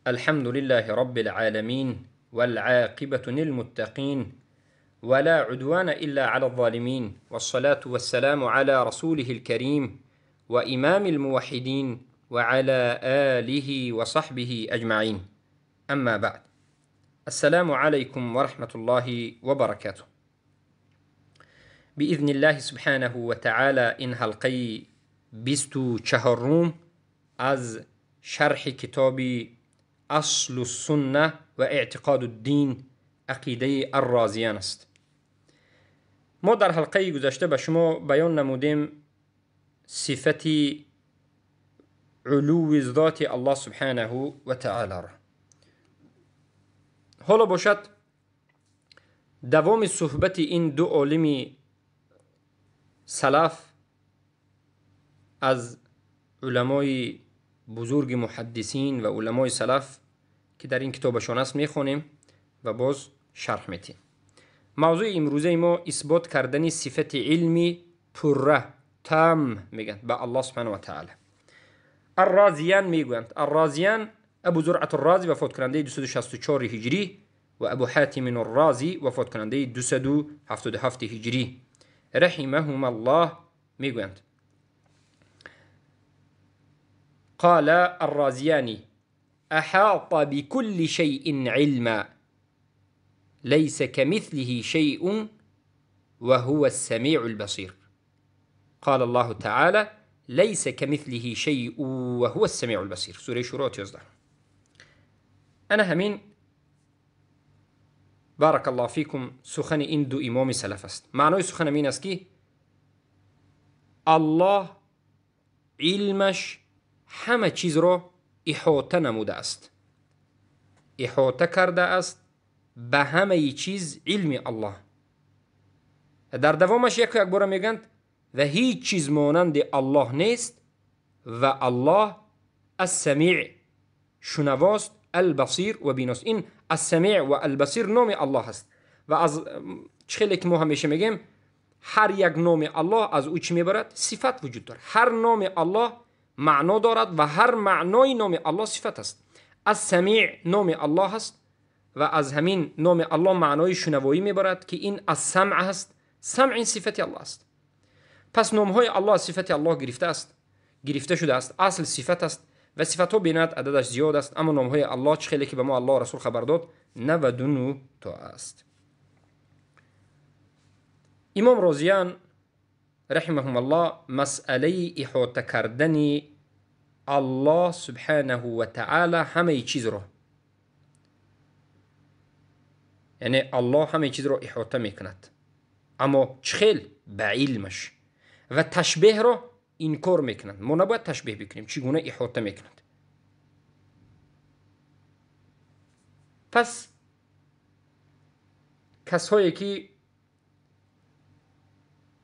الحمد لله رب العالمين والعاقبة للمتقين ولا عدوان إلا على الظالمين والصلاة والسلام على رسوله الكريم وإمام الموحدين وعلى آله وصحبه أجمعين. أما بعد، السلام عليكم ورحمة الله وبركاته. بإذن الله سبحانه وتعالى إن حلقه 24 از شرح کتاب اصل السنه و اعتقاد الدین عقیده الرازیان است. ما در حلقه گذشته به شما بیان نمودیم صفت علو ذات الله سبحانه و تعالی را. حالا باشد دوام صحبت این دو عالم سلف از علمای بزرگ محدثین و علمای سلف که در این کتابشان است میخونیم و باز شرح میتیم. موضوع امروزه ما اثبات کردن صفت علمی پره تام میگن به الله سبحانه و تعالی. الرازیان میگویند. الرازیان ابو زرعة الرازی وفات کننده 264 هجری و ابو حاتم الرازی وفات کننده 277 هجری رحمهم الله میگویند. قال الرازياني: أحاط بكل شيء علما ليس كمثله شيء وهو السميع البصير. قال الله تعالى: ليس كمثله شيء وهو السميع البصير. سوره شورى 11. أنا همین بارك الله فيكم سخن این دو امام سلف است. معنای سخن همین است که الله علمش همه چیز را احاطه نموده است، احاطه کرده است به همه چیز علم الله. در دوامش یک بار میگند و هیچ چیز مانند الله نیست و الله السمیع شنواست، البصیر و بیناست. این السمیع و البصیر نام الله است و از خیلی که ما همیشه میگیم هر یک نام الله از او چی میبرد؟ صفت وجود دارد. هر نام الله معنا دارد و هر معنای نام الله صفت است. السمیع نام الله است و از همین نام الله معنای شنوایی میبرد که این السمع است. سمع این صفت الله است. پس نام های الله صفت الله گرفته شده است، اصل صفت است و صفت ها بینات عددش زیاد است، اما نام های الله چه خیلی که به ما الله رسول خبر داد 99 تا است. امام رازیان رحمهم الله مسئله احاطه کردن الله سبحانه و تعالی همه چیز را، یعنی الله همه چیز را احاطه میکند اما چخیل به علمش، و تشبیه را انکار میکنند. ما نباید تشبیه بکنیم، چگونه احاطه میکند. پس کسایی که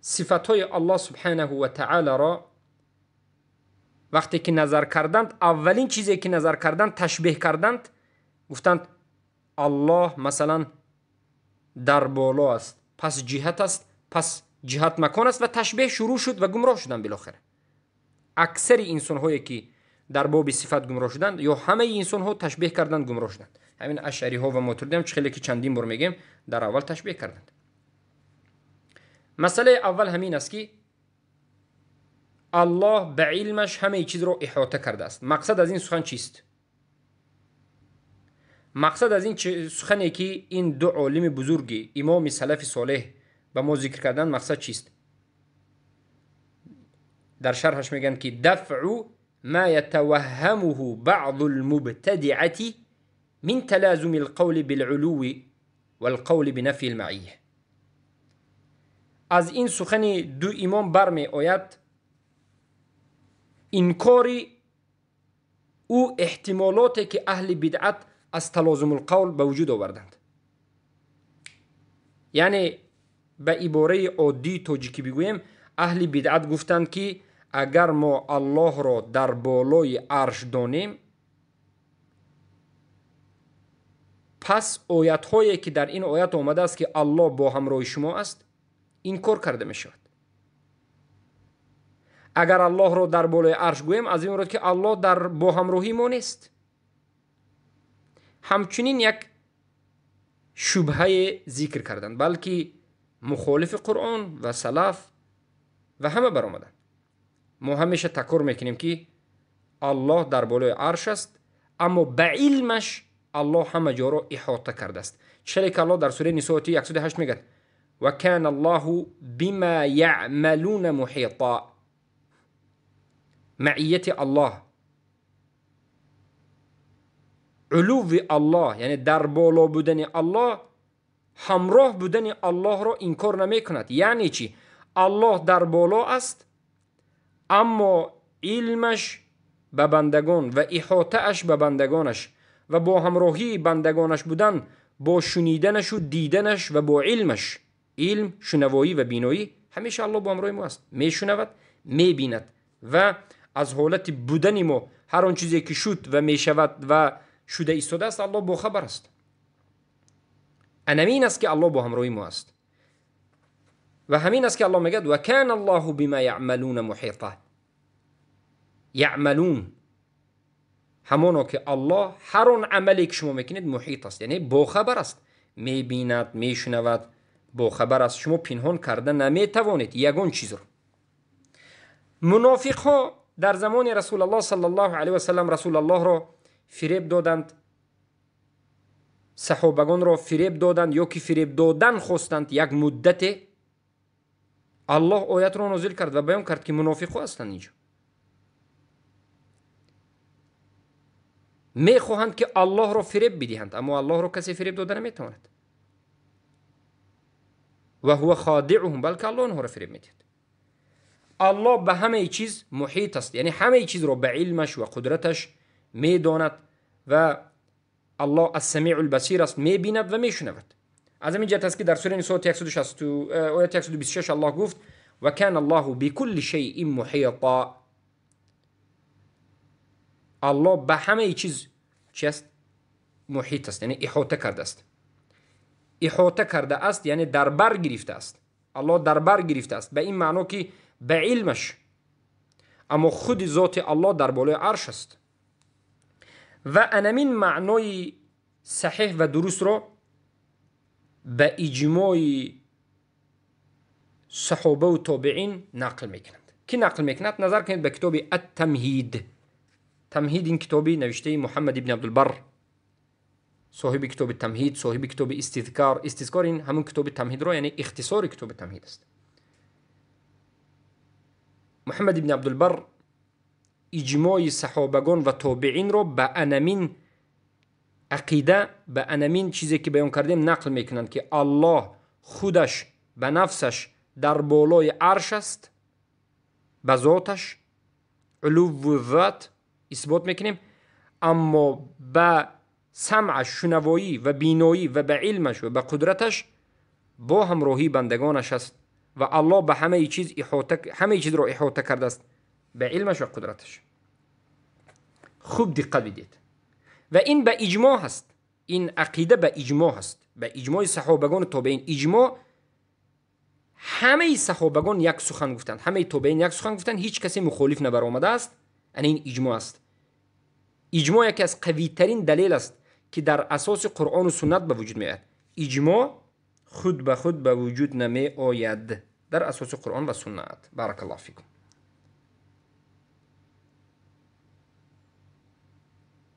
صفتهای الله سبحانه و تعالی را وقتی که نظر کردند، اولین چیزی که نظر کردند تشبیه کردند، گفتند الله مثلا در بالا است، پس جهت است، پس جهت مکان است و تشبیه شروع شد و گمراه شدند. بالاخره اکثر انسان هایی که در باب صفت گمراه شدند یا همه انسان ها تشبیه کردند گمراه شدند. همین اشعری ها و ماتریدی هم خیلی که چندین بار میگیم در اول تشبیه کردند. مسئله اول همین است که الله به علمش همه چیز را احاطه کرده است. مقصد از این سخن چیست؟ مقصد از این سخنی که این دو عالم بزرگ امام سلف صالح به ما ذکر کردن مقصد چیست؟ در شرحش میگن که دفع ما يتوهمه بعض المبتدعة من تلازم القول بالعلو والقول بنفی المعیه. از این سخن دو امام برمی آید انکاری او احتمالاتی که اهل بدعت از تلازم القول به وجود آوردند. یعنی به عباره عادی تاجیکی بگویم، اهل بدعت گفتند که اگر ما الله را در بالای عرش دانیم، پس آیت هایی که در این آیت آمده است که الله با همراه شما است این کار کرده می شود. اگر الله را در بالای عرش گویم، از این مراد که الله در با همراهی ما نیست. همچنین یک شبهه ذکر کردند، بلکه مخالف قرآن و سلف و همه برآمدند. ما همیشه تکرار میکنیم که الله در بالای عرش است، اما به علمش الله همه جا را احاطه کرده است. چرا که الله در سوره نساء 108 میگه و کان الله بما یعملون محیطا. معیت الله، علو الله، یعنی در بالا بودن الله، همراه بودن الله را انکار نمی کند. یعنی چی؟ الله در بالا است، اما علمش به بندگان و احاطه اش به بندگانش و با همراهی بندگانش بودن، با شنیدنش و دیدنش و با علمش، علم، شنوایی و بینایی، همیشه الله با همراه ما است. می شنود، می بیند و از حالت بودن ما هر آن چیزی که شد و می شود و شده ایستاده است، الله با خبر است. همین است که الله با همراه ما است و همین است که الله میگه و کان الله بما یعملون محیطا. یعملون همانا که الله هر آن عملی که شما میکنید محیط است، یعنی با خبر است، میبیند، میشنود، با خبر است. شما پنهان کرده نمیتوانید یگان چیز رو. منافق ها در زمان رسول الله صلی الله علیه و سلم رسول الله را فریب دادند، صحابگان را فریب دادند یا که فریب دادن خواستند. یک مدت الله آیت را نازل کرد و بیان کرد که منافق ها هستند. اینجا میخواهند که الله را فریب بدهند، اما الله را کسی فریب داده نمیتواند. و هو خادعهم، بلکه الله آنها را فریب میدهد. الله به همه چیز محیط است، یعنی همه چیز را به علمش و قدرتش میداند و الله السمیع البصیر است، میبیند و میشنود. از همین جهت است که در سوره نساء آیه 126 الله گفت و کان الله بكل شیء محیطا. الله به همه چیز چی است؟ محیط است، یعنی احاطه کرده است. احاطه کرده است یعنی در بر گرفته است. الله در بر گرفته است به این معنا که به علمش، اما خود ذات الله در بالای عرش است. و انمین معنای صحیح و درست را به اجماع صحابه و تابعین نقل میکنند. کی نقل میکند؟ نظر کنید به کتاب التمهید. تمهید این کتابی نوشته محمد ابن عبدالبر، صاحب کتاب تمهید، صاحب کتاب استذکار. استذکار این همون کتاب تمهید را، یعنی اختصار کتاب تمهید است. محمد ابن عبدالبر اجماع صحابگان و تابعین را به انمین عقیده، به انمین چیزی که بیان کردیم نقل میکنند که الله خودش به نفسش در بالای عرش است، به ذاتش علو و ذات اثبات میکنیم، اما به سمعش، شنوایی و بینایی و به علمش و به قدرتش با همراهی بندگانش است و الله به همه چیز را احاطه کرده است به علمش و قدرتش. خوب دقت بدید. و این به اجماع هست، این عقیده به اجماع هست، به اجماع صحابگان و تابعین. اجماع همه صحابگان یک سخن گفتند، همه تابعین یک سخن گفتند، هیچ کسی مخالف نبرآمده است. این اجماع است. اجماع یکی از قوی ترین دلیل است که در اساس قرآن و سنت به وجود می آید. اجماع خود به خود به وجود نمی آید در اساس قرآن و سنت. بارک الله فیکم.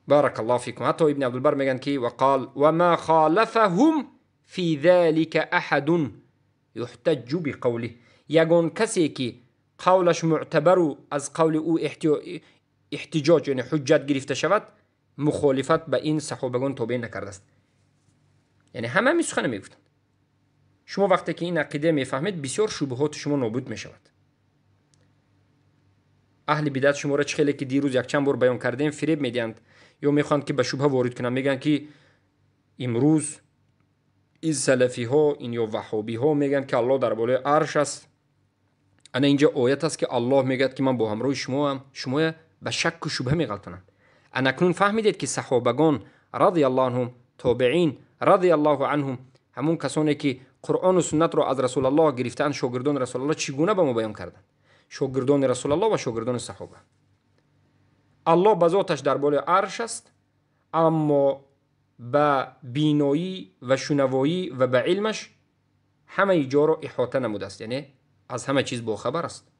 بارك الله فيكم. حتى ابن عبد البر میگن که وقال وما خالفهم في ذلك احد يحتج بقوله. یگان کسی که قولش معتبر و از قول او احتجاج یعنی حجت گرفته شود، مخالفت به این صحابگان تابعین نکرده است. یعنی همه می سخن میگفتند. شما وقتی که این عقیده میفهمید بسیار شبهات شما نابود می شود. اهل بدعت شما را خیلی که دیروز یک چند بار بیان کردیم فریب میدهند یا میخواند که به شبهه وارد کنند. میگن که امروز این سلفی ها، این یا وهابی ها میگن که الله در بالای عرش است. انا اینجا آیت است که الله میگه که من با همراه شما به شک و شبهه میغلطونند. انا کنون فهمیدید که صحابگان رضی الله عنهم، تابعین رضی الله عنهم، همون کسانی که قرآن و سنت را از رسول الله گرفتن، شاگردان رسول الله، چگونه به ما بیان کردند؟ شاگردان رسول الله و شاگردان صحابه. الله به ذاتش در بالای عرش است، اما به بینایی و شنوایی و به علمش همه جا رو احاطه نموده است، یعنی از همه چیز باخبر است.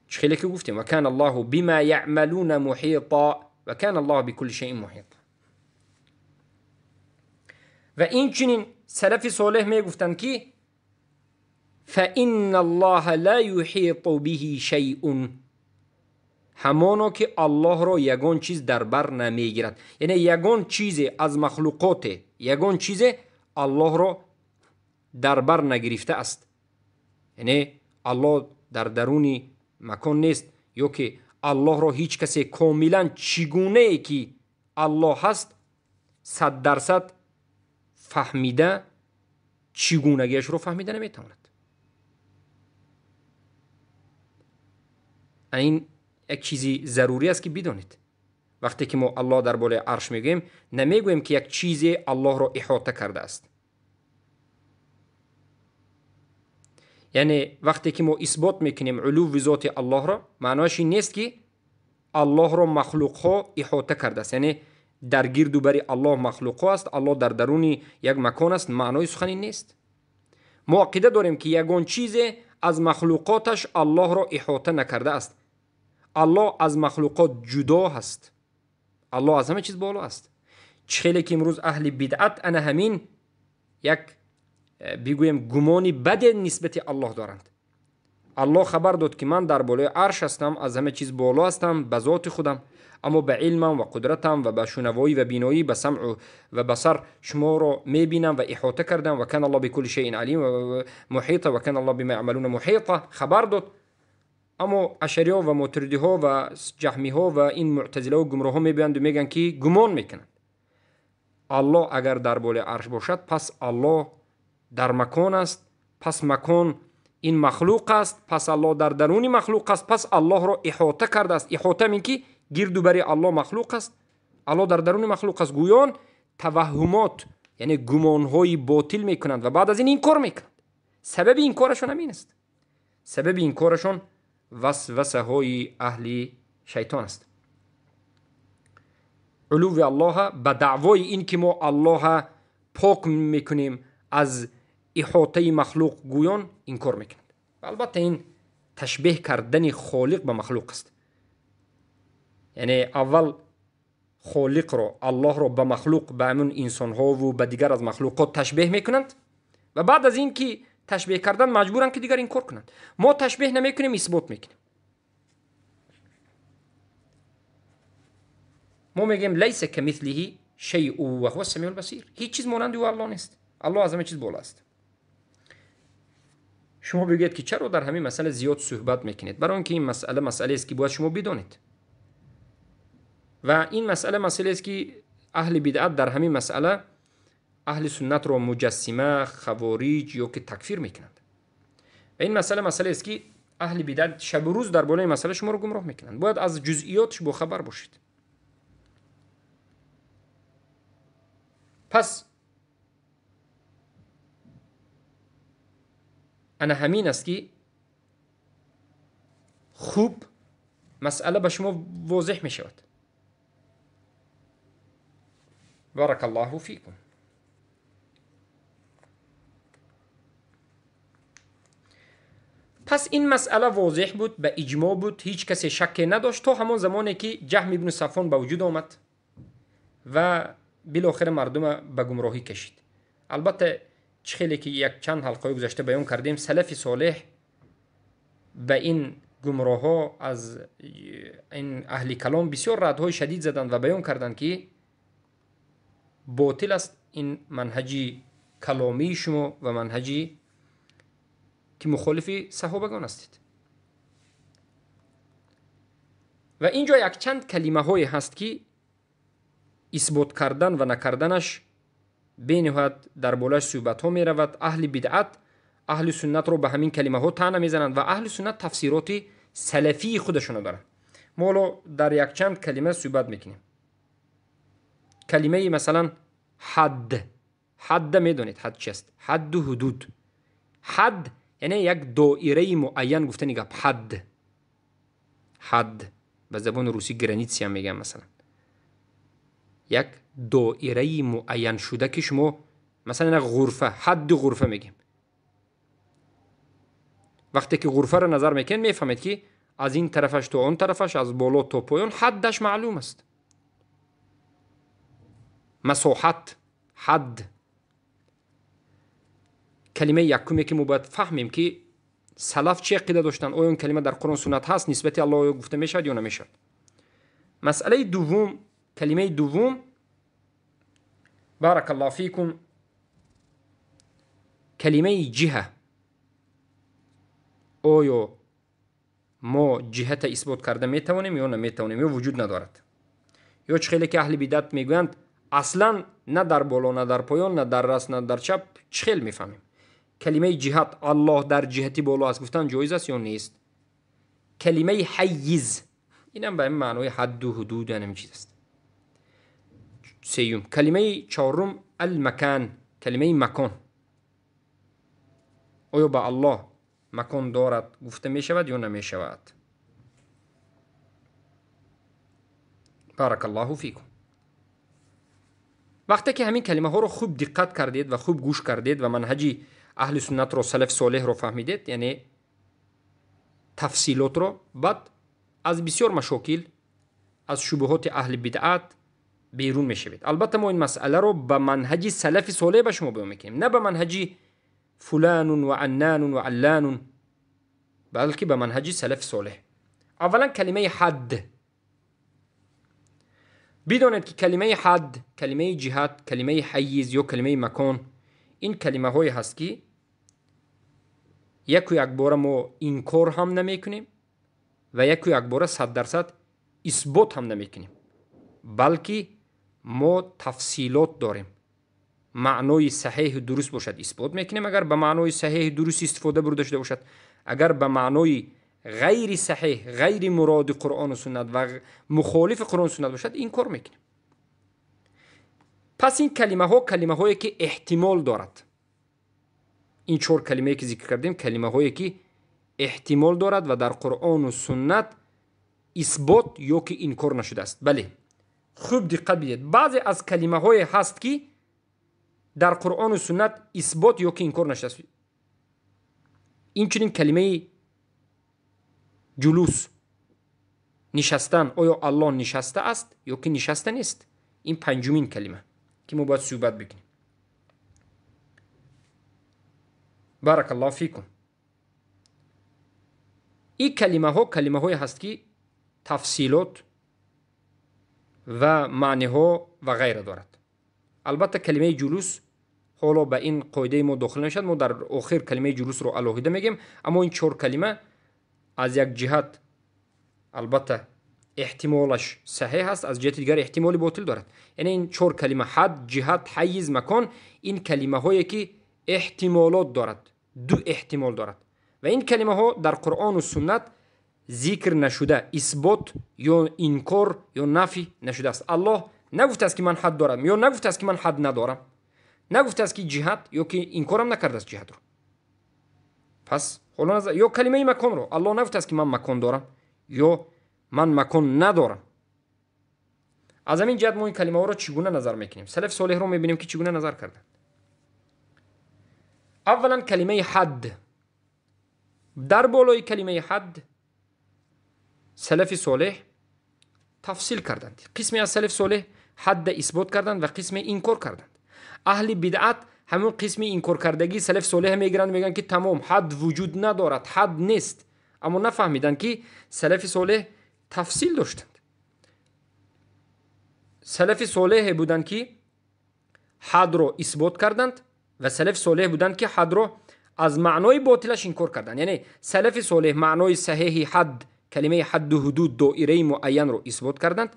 خیلی که گفتیم و کان الله بما یعملون محیطا و کان الله بكل شیء محیط. و این چنین سلف صالح می گفتند که فإن الله لا يحيط به شیء، همانا که الله را یگان چیز در بر نمیگیرد، یعنی یگان چیز از مخلوقات، یگان چیز الله را در بر نگرفته است. یعنی الله در درون مکان نیست، یا که الله را هیچ کسی کاملا چگونه ای که الله هست 100% فهمیده چگونگیش رو فهمیده نمیتواند. این یک چیزی ضروری است که بدونید. وقتی که ما الله در بالای عرش میگیم، نمیگوییم که یک چیزی الله را احاطه کرده است. یعنی وقتی که ما اثبات میکنیم علو ذات الله را، معناش این نیست که الله را مخلوق ها احاطه کرده است، یعنی در گرد و بر الله مخلوق ها است، الله در درون یک مکان است. معنای سخن این نیست. ما عقیده داریم که یگان چیز از مخلوقاتش الله را احاطه نکرده است. الله از مخلوقات جدا هست. الله از همه چیز بالا است. خیلی که امروز اهل بدعت انا همین یک بگویم گمانی بد نسبت الله دارند. الله خبر داد که من در بالای عرش هستم، از همه چیز بالا هستم به ذات خودم، اما به علمم و قدرتم و به شنوایی و بینایی و سمع و بصر شما رو میبینم و احاطه کردم و کان الله بكل شیء علیم و محیط و کان الله بما یعملون محیط. خبر داد. اما اشعری ها و ماتریدی ها و جهمی ها و این معتزله و گمراه ها میبینند و میگن که گمان میکنند الله اگر در بالای عرش باشد پس الله در مکان است، پس مکان این مخلوق است، پس الله در درون مخلوق است، پس الله را احاطه کرده است. احاطه میگن که گرد و بر الله مخلوق است، الله در درون مخلوق است. گویان توهمات یعنی گمان های باطل میکنند و بعد از این کار میکنند. سبب این کارشون همین است. سبب این کارشون وسوسه های اهل شیطان است. علو الله به دعوای این که ما الله پاک میکنیم از احاطه مخلوق گویان این کار میکنند. البته این تشبیه کردن خالق به مخلوق است. یعنی اول خالق را، الله را به مخلوق، به همون انسان ها و به دیگر از مخلوقات تشبیه میکنند و بعد از این که تشبیه کردن مجبورن که دیگر این کار کنند. ما تشبیه نمیکنیم، اثبات میکنیم. ما میگیم لیس کمثله شیء و هو السمیع البصیر. هیچ چیز مانند او الله نیست. الله از همه چیز بالا است. شما بگید که چرا در همین مسئله زیاد صحبت میکنید؟ برای اینکه این مسئله است که باید شما بدونید. و این مسئله است که اهل بدعت در همین مسئله اهل سنت رو مجسمه، خوارج یا که تکفیر میکنند. و این مسئله است که اهل بدعت شب و روز در بالای مسئله شما رو گمراه میکنند. باید از جزئیاتش با خبر باشید. پس انا همین است که خوب مسئله به شما واضح می شود. بارک الله فیکم. پس این مسئله واضح بود، به اجماع بود، هیچ کسی شک نداشت تا همان زمانی که جهم ابن صفوان به وجود آمد و بالاخره مردم به گمراهی کشید. البته خیلی که یک چند حلقه گذشته بیان کردیم سلف صالح به این گمراه ها از این اهل کلام بسیار ردهای شدید زدند و بیان کردند که باطل است این منهجی کلامی شما و منهجی که مخالف صحابگان استید. و اینجا یک چند کلمه های هست که اثبات کردن و نکردنش به نهایت در بالای صحبت ها می رود. اهل بدعت اهل سنت رو به همین کلمه ها طعنه میزنند و اهل سنت تفسیرات سلفی خودشون دارن. ما در یک چند کلمه صحبت میکنیم. کلمه مثلا حد میدونید حد چی است؟ حد و حدود. حد یعنی یک دایره معین گفته نگه حد به زبان روسی گرانیتسی هم میگن مثلا. یک دایره معین شده که شما مثلا یک غرفه، حد غرفه میگیم. وقتی که غرفه رو نظر میکنید میفهمید که از این طرفش تا اون طرفش، از بالا تا پایین حدش معلوم است. مساحت، حد. کلمه یکمی که ما باید فهمیم که سلف چه عقیده داشتن، آیا اون کلمه در قرآن سنت هست، نسبت الله گفته میشد یا نمیشد. مسئله دوم، کلمه دوم، بارک الله فیکم، کلمه جهه. آیا ما جهت اثبات کرده میتوانیم یا نمیتوانیم یا وجود ندارد؟ یا چه خیلی که اهل بدعت میگویند اصلا نه در بالا نه در پایان نه در راست نه در چپ. چه خیلی میفهمیم کلمه جهت الله در جهتی بالا است گفتن جایز است یا نیست؟ کلمه حیز اینم به معنای حد و حدود همین چیز است. سیوم کلمه چهارم المکان، کلمه مکان. آیا به الله مکان دارد گفته می شود یا نمی شود؟ بارک الله فیکم. وقتی که همین کلمه ها رو خوب دقت کردید و خوب گوش کردید و منهج اهل سنت رو، سلف صالح رو فهمیدید، یعنی تفصیلات رو، بعد از بسیار مشاکل، از شبهات اهل بدعت بیرون میشوید. البته ما این مسئله رو به منهج سلف صالح به شما بیان میکنیم، نه به منهج فلان و عنان و علان، بلکه به منهج سلف صالح. اولا کلمه حد. بدانید که کلمه حد، کلمه جهت، کلمه حیز یا کلمه مکان، این کلمه های هست که یک بار ما انکار هم نمی کنیم و یک بار 100% اثبات هم نمی کنیم، بلکه ما تفصیلات داریم. معنای صحیح درست باشد اثبات میکنیم، اگر به معنای صحیح درست استفاده برده باشد، اگر به معنای غیر صحیح، غیر مراد قرآن و سنت و مخالف قرآن و سنت باشد انکار میکنیم. پس این کلمه ها کلمه هایی که احتمال دارد. این 4 کلمه که ذکر کردیم کلمه هایی که احتمال دارد و در قرآن و سنت اثبات یا که انکار نشده است. بله خوب دقت بدید، بعضی از کلمه های هست که در قرآن و سنت اثبات یا که انکار نشده است. این چنین کلمه جلوس، نشستن، آیا الله نشسته است یا که نشسته نیست؟ این پنجمین کلمه که ما باید صحبت بکنیم. بارک الله فیکم. این کلمه های هست که تفصیلات و معنی ها و غیره دارد. البته کلمه جلوس حالا به این قاعده ما داخل نشد، ما در آخر کلمه جلوس رو علاهیده میگیم، اما این 4 کلمه از یک جهت البته احتمالش صحیح است، از جهت دیگر احتمالی باطل دارد. یعنی این 4 کلمه حد، جهت، حیز، مکان، این کلمه هایی که احتمالات دارد، 2 احتمال دارد و این کلمه ها در قرآن و سنت ذکر نشده، اثبات یا انکار یا نفی نشده است. الله نگفته است که من حد دارم یا نگفته است که من حد ندارم، نگفته است که جهت یا که انکارم نکرده است جهت رو. پس حالا یا کلمه مکان رو الله نگفته است که من مکان دارم یا من مکان ندارم. از همین جهت ما این کلمه ها رو چگونه نظر میکنیم؟ سلف صالح رو میبینیم که چگونه نظر کردن. اولا کلمه حد. در بالای کلمه حد سلف صالح تفصیل کردند. قسمی از سلف صالح حد اثبات کردند و قسمی انکار کردند. اهل بدعت همون قسمی انکار کردگی سلف صالح میگیرند، میگن که تمام حد وجود ندارد، حد نیست، اما نفهمیدن که سلف صالح تفصیل داشتند. سلف صالح بودند که حد رو اثبات کردند و سلف صالح بودند که حد رو از معنای باطلش انکار کردند. یعنی سلف صالح معنای صحیح حد، کلمه حد و حدود، دایره معین رو اثبات کردند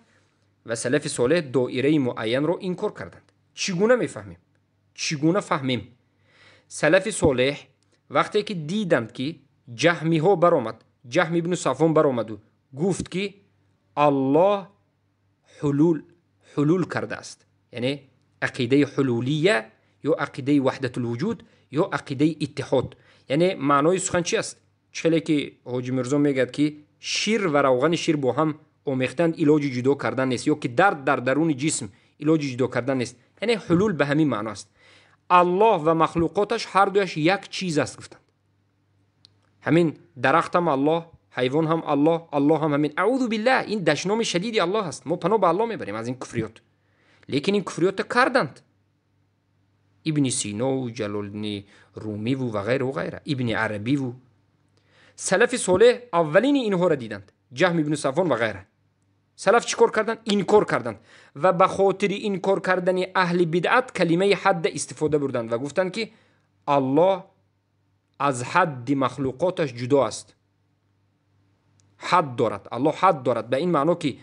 و سلف صالح دایره معین رو انکار کردند. چگونه میفهمیم؟ چگونه فهمیم؟ سلف صالح وقتی که دیدند که جهمی ها برآمد، جهم ابن صفوان برآمد و گفت که الله حلول کرده است، یعنی عقیده حلولیه یا عقیده وحدت الوجود یا عقیده اتحاد، یعنی معنای سخن چی است؟ چلی که حاجی مرزا میگه که شیر و روغن شیر با هم آمیختند، علاج جدا کردن نیست، یا که درد در درون جسم علاج جدا کردن نیست. یعنی حلول به همین معناست. الله و مخلوقاتش هر دویش یک چیز است گفتند. همین درخت هم الله، حیوان هم الله، الله هم همین. اعوذ بالله، این دشنام شدیدی الله هست. ما پناه به الله میبریم از این کفریات. لیکن این کفریات کردند. ابن سینا و جلالدین رومی و غیره و غیره، ابن عربی و سلف صالح اولین اینها را دیدند، جهم ابن صفوان و غیره. سلف چیکار کردند؟ اینکار کردند و به خاطر اینکار کردن اهل بدعت کلمه حد استفاده بردند و گفتند که الله از حد مخلوقاتش جدا است. حد دارد، الله حد دارد، به این معنی که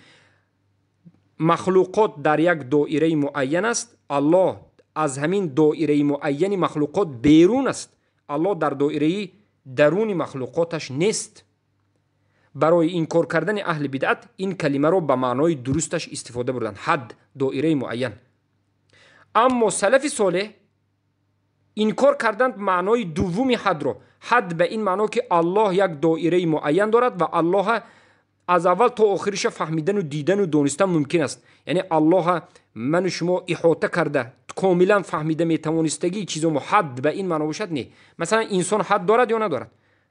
مخلوقات در یک دایره معین است، الله از همین دایره معین مخلوقات بیرون است. الله در دایره درون مخلوقاتش نیست. برای این کار کردن اهل بدعت این کلمه رو به معنای درستش استفاده بردن، حد، دایره معین. اما سلف صالح این کار کردند معنای دومی حد رو. حد به این معنی که الله یک دایره معین دارد و الله از اول تا آخرش فهمیدن و دیدن و دانستن ممکن است. یعنی الله من و شما احاطه کرده کاملا فهمیده میتوانستگی چیزو حد به این معنی باشد؟ نه. مثلا انسان حد دارد یا ندارد؟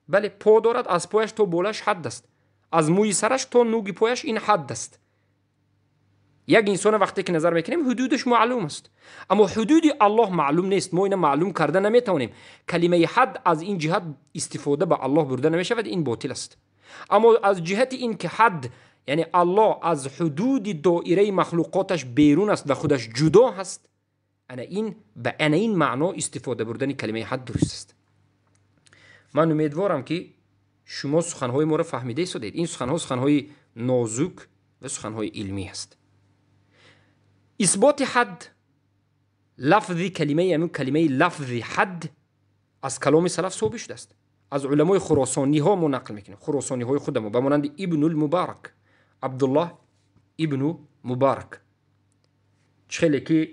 بله، پا دارد، از پایش تا بالش حد است، از موی سرش تا نوک پایش این حد است. یک انسان وقتی که نظر میکنیم حدودش معلوم است، اما حدود الله معلوم نیست. ما اینو معلوم کرده نمیتونیم. کلمه حد از این جهت استفاده به الله برده نمیشود، این باطل است. اما از جهت این که حد یعنی الله از حدود دایره مخلوقاتش بیرون است و خودش جدا هست، این معنا استفاده بردن کلمه حد درست است. من امیدوارم که شما سخنهای ما را فهمیده شدید. این سخنهای نازک و سخنهای علمی است. اثبات حد، لفظی کلمه لفظ حد از کلام سلف صحبه شده است. از علمای خراسانی ها ما نقل میکنیم، خراسانی های خودمون، به مانند ابن المبارک، عبدالله ابن مبارک، خیلی که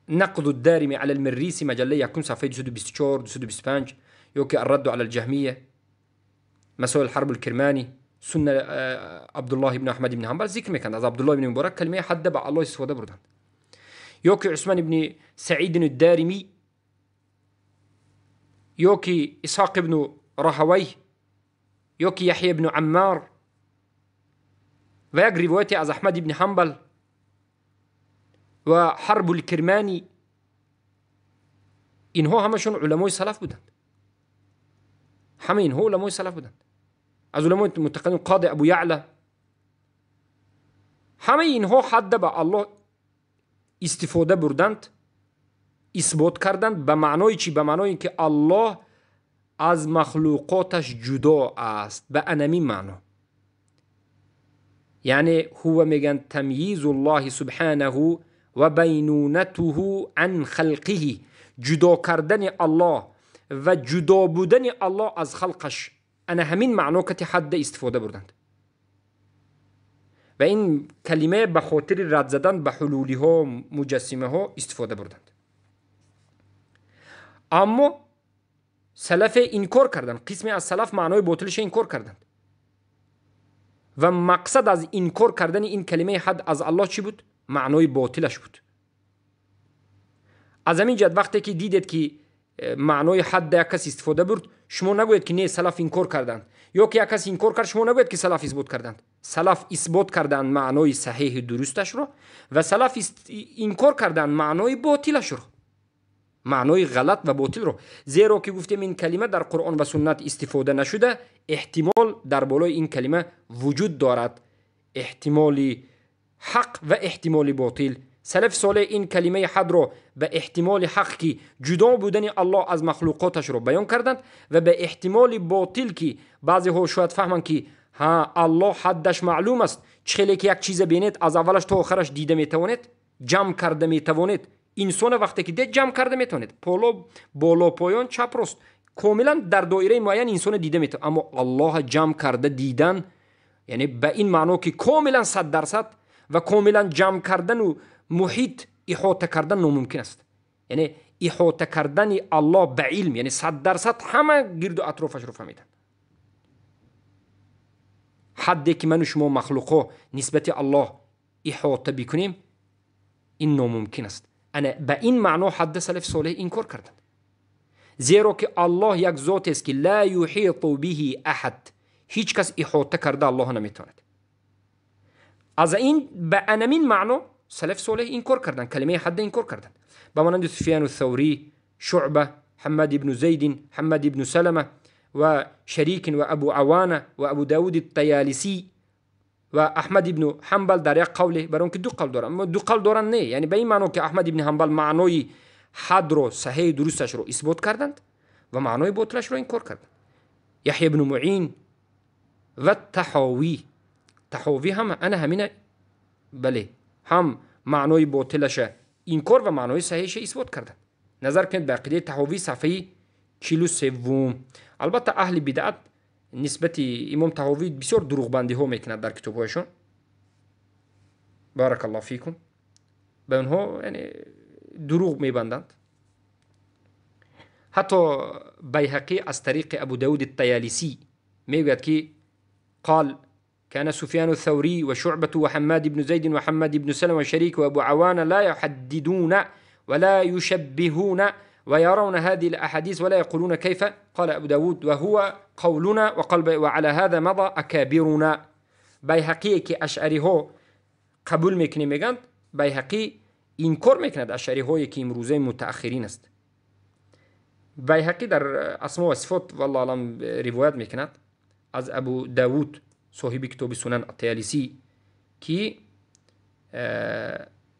نقد الدارمی علی المریسی مجله یکم صفحه 224 225، یا که الرد علی الجهمیه، مسائل حرب الکرمانی، سنة عبدالله ابن احمد ابن حنبل ذکر میکنند از عبدالله ابن مبارک کلمه حد به الله استفاده بردند. یا که عثمان ابن سعید الدارمی، یا که اسحاق ابن راهوی، یا که یحیی ابن عمار و یک روایت از احمد ابن حنبل و حرب الکرمانی. اینها همشون علمای سلف بودند. همه اینها علمای سلف بودند. از علمای متقدم قاضی ابو یعلا، همه اینها حد به الله استفاده بردند، اثبات کردند. به معنای چی؟ به معنای که الله از مخلوقاتش جدا است، به انمی معنا. یعنی هو میگن تمییز الله سبحانه و بینونته عن خلقه، جدا کردن الله و جدا بودن الله از خلقش. انا همین معنا که حد استفاده بردند و این کلمه به خاطر رد زدن به حلولی ها، مجسمه ها استفاده بردند. اما سلف انکار کردند، قسمی از سلف معنای باطلش انکار کردند و مقصد از انکار کردن این کلمه حد از الله چی بود؟ معنای باطلش بود. از همین جد وقتی که دیدید که معنای حد یک کس استفاده برد، شما نگوید که نه سلف انکار کردند، یا که یک کس انکار کرد شما نگوید که سلف اثبات کردند. سلف اثبات کردند معنای صحیح درستش رو و سلف انکار کردند معنای باطلش رو، معنای غلط و باطل رو. زیرا که گفتیم این کلمه در قرآن و سنت استفاده نشده، احتمال در بالای این کلمه وجود دارد، احتمال حق و احتمال باطل. سلف صالح این کلمه حد رو به احتمال حق کی جدا بودن الله از مخلوقاتش رو بیان کردند و به احتمال باطل کی بعضی ها شاید فهمن که ها الله حدش معلوم است، چخیلی که یک چیز بینید از اولش تا آخرش دیده میتوانید، جمع کرده میتوانید. انسان وقتی که دید جمع کرده میتوانید، بالا پایان چپ راست کاملا در دایره معین انسان دیده میتونه. اما الله جمع کرده دیدن یعنی به این معنی که کاملا 100% و کاملا جمع کردن و محیط احاطه کردن ناممکن است. یعنی احاطه کردن الله به علم، یعنی 100% همه گرد و اطرافش رو فهمیدن. حدی که من و شما مخلوقا نسبت الله احاطه بکنیم این ناممکن است. به این معنا حد سلف صالح انکار کردند، زیرا که الله یک ذات است که لا یحیط به احد، هیچ کس احاطه کرده الله نمیتواند. از این به انمین معنا سلف صالح انکار کردند، کلمه حد انکار کردند. به مانند سفیان الثوری، شعبه، حماد بن زید، حماد بن سلمه و شریک و ابو عوانه و ابو داود الطیالسی و احمد ابن حنبل در یک قوله، برای که دو قول دارن، اما دو قول دارن نه، یعنی به این معنی که احمد ابن حنبل معنای حد رو صحیح درستش رو اثبات کردند و معنای باطلش رو انکار کردند. یحیی ابن معین و تحاوی هم انا همینه، بله، هم معنای باطلش انکار و معنای صحیحش اثبات کردند. نظر کنید به عقیده تحاوی صفحه 43. البته اهل بدعت نسبت امام تحاوی بسیار دروغ بندی ها میکنند در کتابهایشون، بارک الله فیکم، به اونها یعنی دروغ میبندند. حتی بیهقی از طریق ابو داود الطیالسی میگوید که قال كان سفيان الثوري وشعبة وحماد بن زيد وحماد بن سلمة وشريك وأبو عوانة لا يحددون ولا يشبهون ويرون هذه الأحاديث ولا يقولون كيف قال أبو داود وهو قولنا وعلى هذا مضى أكابرنا. بیهقی که اشعری ها قبول میکنه میگند، بیهقی انکار میکند اشعری هایی که امروزه متأخرین است. بیهقی در اسماء و صفات والله علم روایت میکند از ابو داود صاحب کتاب سنن الطیالسی که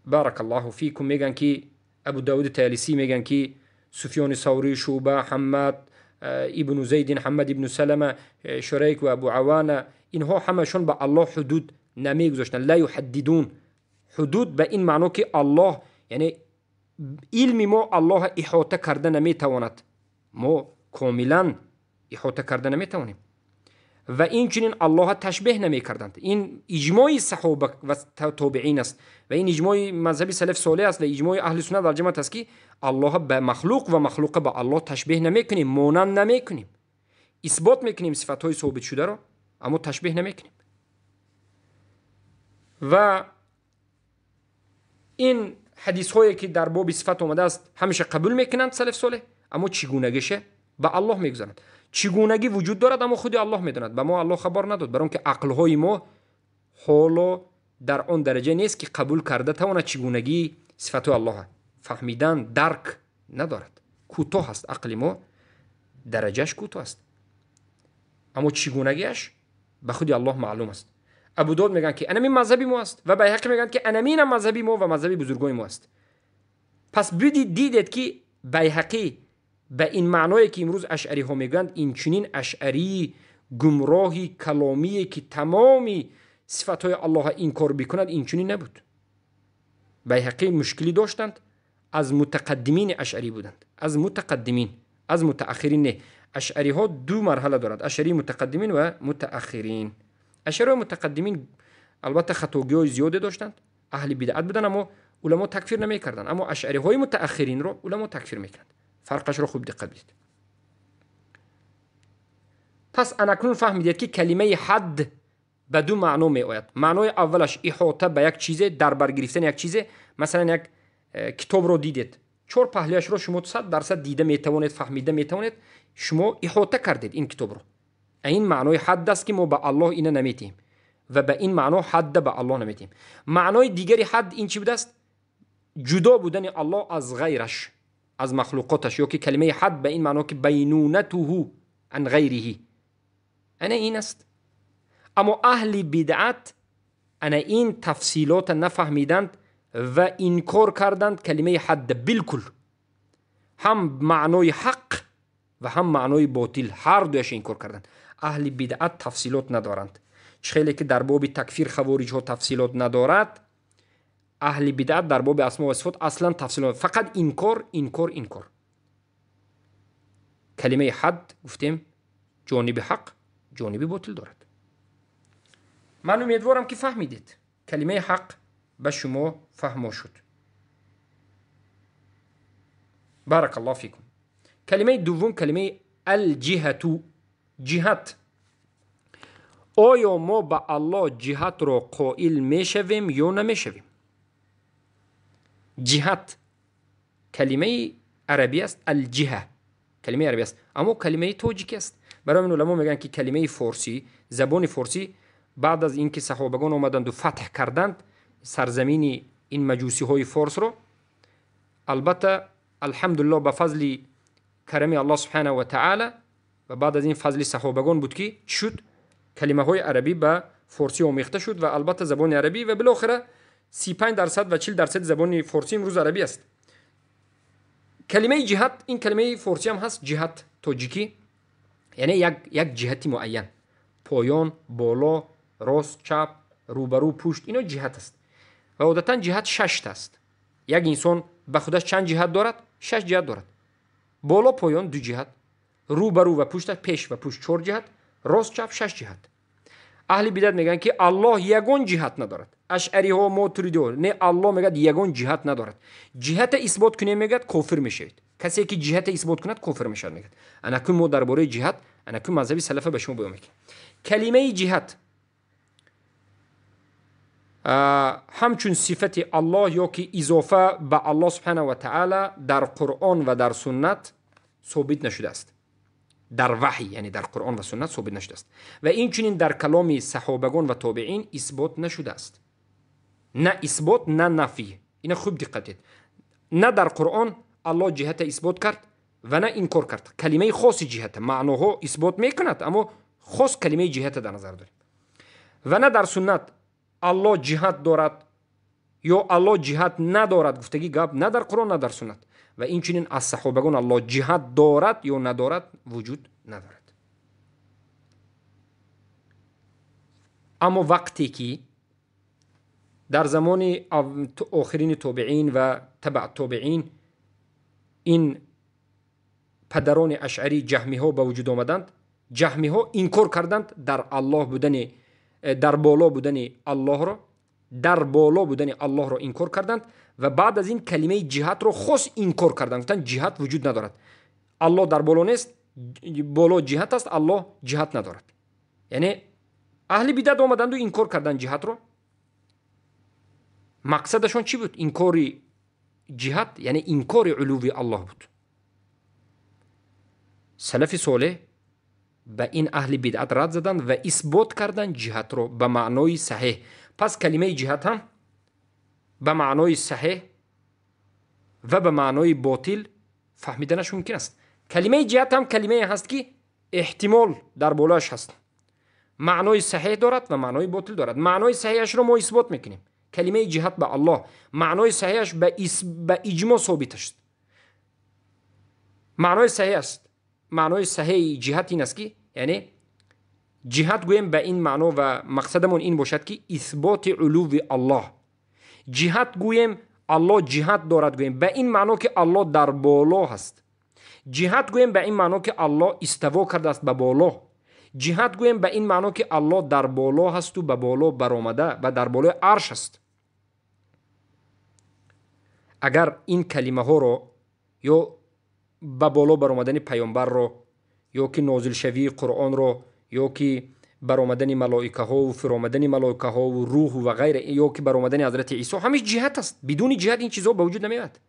بارک الله فیکم میگن که ابو داود الطیالسی میگن که سفیان ثوری، شعبه، حماد ابن زید، حماد ابن سلمه، شریک و ابو عوانه، اینها همشون به الله حدود نمیگذاشتن، لا یحددون. حدود به این معنی که الله یعنی علم ما الله احاطه کرده نمیتواند، ما کاملا احاطه کرده نمیتوانیم. و این چنین الله تشبیه نمی کردند. این اجماع صحابه و تابعین است و این اجماع مذهب سلف صالح است و اجماع اهل سنت و جماعت است که الله به مخلوق و مخلوق به الله تشبیه نمی کنیم، مانند نمی کنیم. اثبات میکنیم صفات های ثابت شده را، اما تشبیه نمی کنیم. و این حدیث هایی که در باب صفات اومده است همیشه قبول میکنند سلف صالح، اما چگونگیشه به الله میگذارند. چگونگی وجود دارد اما خود الله میداند، به ما الله خبر نداد، برای که عقل های ما حالا در آن درجه نیست که قبول کرده تواند چگونگی صفات الله فهمیدن درک ندارد. کوتاه است عقل ما، درجهش کوتاه است، اما چگونگیش به خود الله معلوم است. ابو داود میگن که انمین مذهبی ما است و بیهقی میگن که انمین مذهبی ما و مذهبی بزرگای ما است. پس دیدید که بیهقی به این معنایی که امروز اشعری ها میگن، این چنین اشعری گمراهی کلامی که تمامی صفات های الله انکار بکند، این چنین نبود. بیهقی مشکلی داشتند، از متقدمین اشعری بودند، از متقدمین، از متأخرین نه. اشعری ها دو مرحله دارند، اشعری متقدمین و متأخرین. اشعری متقدمین البته خطاگی های زیاده داشتند، اهل بدعت بودند، اما علما تکفیر نمیکردند، اما اشعری های متأخرین رو علما تکفیر میکردند. فرقش رو خوب دقت بدید. پس اکنون فهمیدید که کلمه حد به دو معنا می آید. معنای اولش احاطه به یک چیزه، در بر گرفتن یک چیزه. مثلا یک کتاب رو دیدید، 4 پهلویش رو شما 100% دیده میتوانید، فهمیده میتوانید، شما احاطه کردید این کتاب رو. این معنای حد است که ما به الله اینه نمیتیم و به این معنا حد به الله نمیتیم. معنای دیگری حد این چی بوده است؟ جدا بودن الله از غیرش، از مخلوقاتش، یا که کلمه حد به این معنا که بینونته عن غیره، انا این است. اما اهل بدعت انا این تفصیلات نفهمیدند و انکار کردند کلمه حد بالکل، هم معنای حق و هم معنای باطل، هر دوش انکار کردند. اهل بدعت تفصیلات ندارند، خیلی که در باب تکفیر خوارج ها تفصیلات ندارد، اهل بدعت در باب اسماء و صفات اصلا تفصیلات، فقط انکار انکار انکار. کلمه حد گفتیم جانب حق جانب باطل دارد. من امیدوارم که فهمیدید. کلمه حق به شما فهم شد. بارک الله فیکم. کلمه دوم کلمه الجهت، جهت. آیا ما به الله جهت را قائل میشویم یا نمیشویم؟ جهت کلمه عربی است، الجهه کلمه عربی است، اما کلمه توجیکی است. برای این علما میگن که کلمه فارسی، زبان فارسی بعد از اینکه صحابگان آمدند و فتح کردند سرزمین این مجوسی های فارس رو، البته الحمدلله به فضل کرم الله سبحانه و تعالی و بعد از این فضل صحابگان بود که شد کلمه های عربی به فارسی آمیخته شد و البته زبان عربی و بالاخره 35% و 40% زبان فارسی امروز عربی است. کلمه جهت، این کلمه فارسی هم هست، جهت توجیکی، یعنی یک جهتی معین، پایان، بالا، راست، چپ، روبرو، پشت، اینا جهت است. و عادتا جهت 6 است. یک انسان به خودش چند جهت دارد؟ 6 جهت دارد. بالا، پایان 2 جهت، روبرو و پشت، پیش و پشت 4 جهت، راست، چپ 6 جهت. اهل بدعت میگن که الله یگان جهت ندارد. اشعری ها، ماتریدی ها، نه، الله میگه یگان جهت ندارد. جهت اثبات کنه میگه کافر میشید. کسی که جهت اثبات کند کافر میشد میگه. انا که ما درباره جهت، انا که مذهب سلف به شما بیان میگه. کلمه جهت همچون صفت الله یا که اضافه به الله سبحانه و تعالی در قرآن و در سنت ثابت نشده است. در وحی، یعنی در قرآن و سنت ثابت نشده است و این چنین در کلام صحابگان و تابعین اثبات نشده است. نه اثبات نه نفی. اینا خوب دقت کنید. نه در قرآن الله جهت اثبات کرد و نه انکار کرد. کلمه خاص جهت، معناها اثبات میکند اما خاص کلمه جهت در نظر داریم. و نه در سنت الله جهت دارد یا الله جهت ندارد، گفتگی گپ نه در قرآن نه در سنت. و این چنین از صحابگان الله جهت دارد یا ندارد وجود ندارد. اما وقتی که در زمان آخرین تابعین و تبع تابعین این پدران اشعری جهمی ها به وجود آمدند، جهمی ها انکار کردند در الله بودن، در بالا بودن الله را، در بالا بودن الله را انکار کردند و بعد از این کلمه جهت را خاص انکار کردند. گفتند جهت وجود ندارد. الله در بالا نیست، بالا جهت است، الله جهت ندارد. یعنی اهل بدعت آمدند و انکار کردند جهت را. مقصدشون چی بود؟ انکار جهت یعنی انکار علو الله بود. سلف صالح به این اهل بدعت رد زدند و اثبات کردند جهت را به معنای صحیح. پس کلمه جهت هم به معنای صحیح و به معنای باطل فهمیدنش ممکن است. کلمه جهت هم کلمه هست که احتمال در بالاش هست، معنای صحیح دارد و معنای باطل دارد. معنای صحیحش رو ما اثبات میکنیم. کلمه جهت به الله معنای صحیحش به اجماع ثابت است. معنای صحیح است. معنای صحیح جهت این است که یعنی جهت گویم به این معنا و مقصدمون این باشد که اثبات علو الله. جهت گویم الله جهت دارد، گویم به این معنا که الله در بالا هست. جهت گویم به این معنا که الله استوا کرده است به بالا. جهت گویم به این معنا که الله در بالا هست و به بالا برآمده و در بالای عرش است. اگر این کلمه ها رو یا به بالا برآمدن پیامبر رو یا که نازل شوی قرآن رو یا که برآمدن ملائکه ها و فرآمدن ملائکه ها و روح و غیره یا که برآمدن حضرت عیسی، همه جهت است. بدون جهت این چیزها به وجود نمیاد.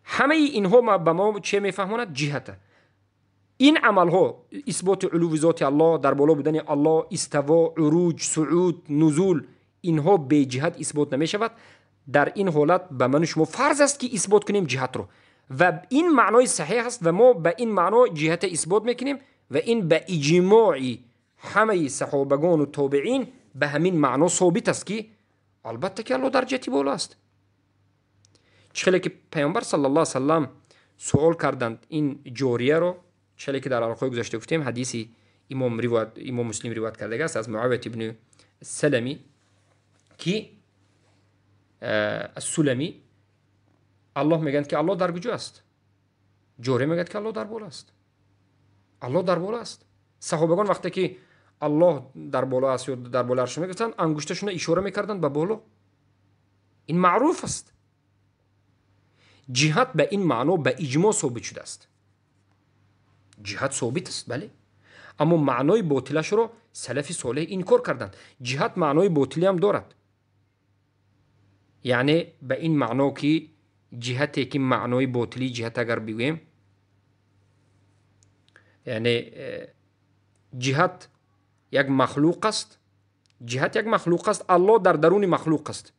همه اینها به ما چه میفهماند؟ جهت. این عمل ها اثبات علو ذات الله، در بالا بودن الله، استوا، عروج، صعود، نزول، اینها به جهت اثبات نمی شود. در این حالت به من شما فرض است که اثبات کنیم جهت رو و این معنای صحیح است و ما به این معنا جهت اثبات میکنیم و این به اجماع همه صحابگان و تابعین به همین معنا ثابت است که البته که الله در جهتی بالا است. چخیلی که پیامبر صلی الله علیه و سلم سوال کردند این جاریه رو، چخیلی که در حلقه گذشته گفتیم حدیثی امام مسلم روایت کرده است از معاویه ابن سلمی که السلمی، الله میگن که الله در کجا است؟ جوری میگن که الله در بالا است. الله در بالا است. صحابگان وقتی که الله در بالا است یا در بالا عرش میگفتن انگشتشون اشاره میکردن به بالا. این معروف است. جهت به این معنا به اجماع ثابت شده است. جهت ثابت است، بله. اما معنای باطلش رو سلف صالح انکار کردند. جهت معنای باطلی هم دارد، یعنی به این معنا که جهتی که معنای باطلی جهت اگر بگویم، یعنی جهت یک مخلوق است، جهت یک مخلوق است، الله در درون مخلوق است.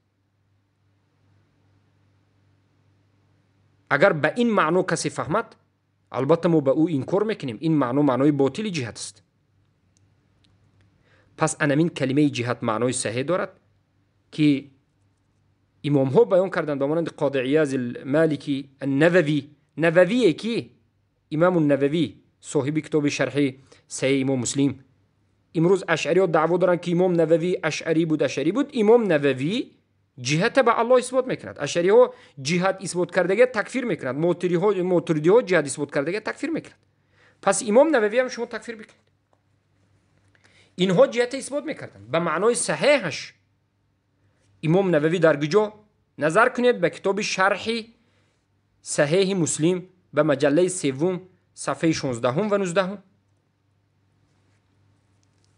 اگر به این معنا کسی فهمد، البته ما به او انکار میکنیم، این معنا معنای باطلی جهت است. پس انمین کلمه جهت معنای صحیح دارد که امام ها بیان کردند، مانند قاضی عیاض المالکی نووی که امام النووی صاحب کتاب شرح صحیح امام مسلم. امروز اشعری ها دعوا دارند که امام نووی اشعری بود. امام نووی جهت به الله اثبات میکند. اشعری ها جهت اثبات کردگی تکفیر میکند، معترضی ها جهت اثبات کردگی تکفیر میکند. پس امام نووی هم شما تکفیر بکنید. اینها جهت اثبات میکردند به معنای صحیحش. امام نووی در کجا؟ نظر کنید به کتاب شرح صحیح مسلم به مجله سوم صفحه 16 و 19.